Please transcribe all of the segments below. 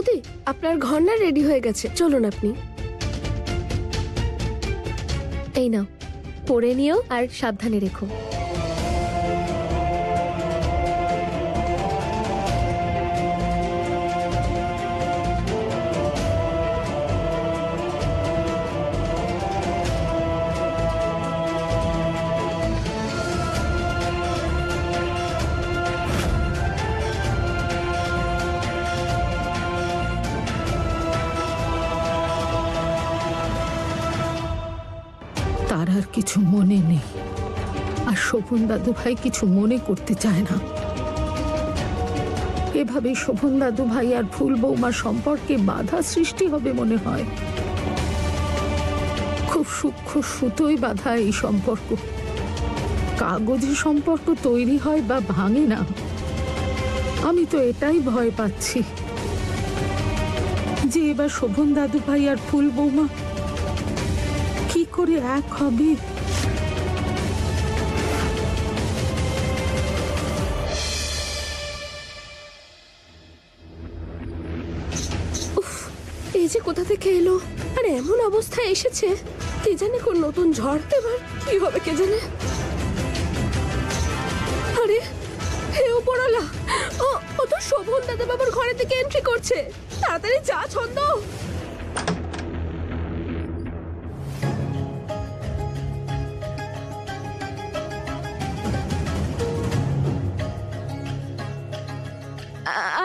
বৌদি, আপনার ঘর না রেডি হয়ে গেছে, চলুন আপনি। এই নাও, পরে নিও আর সাবধানে রেখো। তার আর কিছু মনে নেই, আর শোভন দাদু ভাই কিছু মনে করতে চায় না। এভাবে শোভন দাদু ভাই আর ফুল বৌমার সম্পর্কে বাধা সৃষ্টি হবে মনে হয়। খুব সূক্ষ্ম সুতোই বাধা এই সম্পর্ক। কাগজে সম্পর্ক তৈরি হয় বা ভাঙে না। আমি তো এটাই ভয় পাচ্ছি যে এবার শোভন দাদু ভাই আর ফুল বৌমা কি করে এক হবে। এই যে কোথা থেকে এলো, আর এমন অবস্থায় এসেছে, কে জানে কোন নতুন ঝড় এবার কি হবে কে জানে। আরে হে উপরওয়ালা, ও তো শোভন দাদা বাবুর ঘরের দিকে এন্ট্রি করছে। তাড়াতাড়ি যা ছন্দ।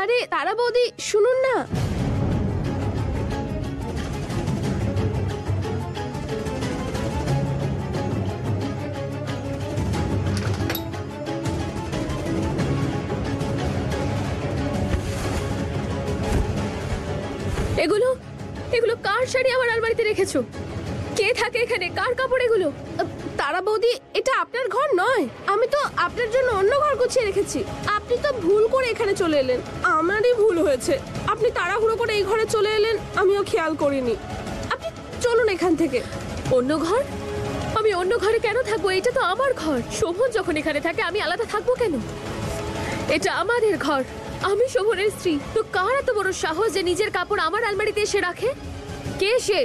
আরে তারা বৌদি, শুনুন না। এগুলো এগুলো কার শাড়ি আমার আলমারিতে রেখেছো? কে থাকে এখানে? কার কাপড় এগুলো? তারা বৌদি, এটা আপনার ঘর নয়। আমি তো আপনার জন্য অন্য ঘর গুছিয়ে রেখেছি। আপনি তো ভুল করে এখানে চলে এলেন। আমারই ভুল হয়েছে। আপনি তাড়াহুড়ো করে এই ঘরে চলে এলেন, আমিও খেয়াল করিনি। আপনি চলুন এখান থেকে। অন্য ঘর? আমি অন্য ঘরে কেন থাকবো? এটা তো আমার ঘর। শোভন যখন এখানে থাকে আমি আলাদা থাকবো কেন? এটা আমাদের ঘর, আমি শোভনের স্ত্রী। তো কার এত বড় সাহস যে নিজের কাপড় আমার আলমারিতে এসে রাখে? কে সে?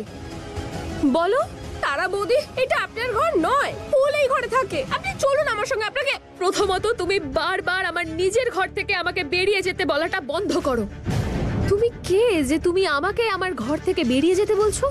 বলো। তারা বৌদি, এটা আপনার ঘর নয়। ফুল এই ঘরে থাকে। আপনি চলুন আমার সঙ্গে। আপনাকে প্রথমত তুমি বারবার আমার নিজের ঘর থেকে আমাকে বেরিয়ে যেতে বলাটা বন্ধ করো। তুমি কে যে তুমি আমাকে আমার ঘর থেকে বেরিয়ে যেতে বলছো?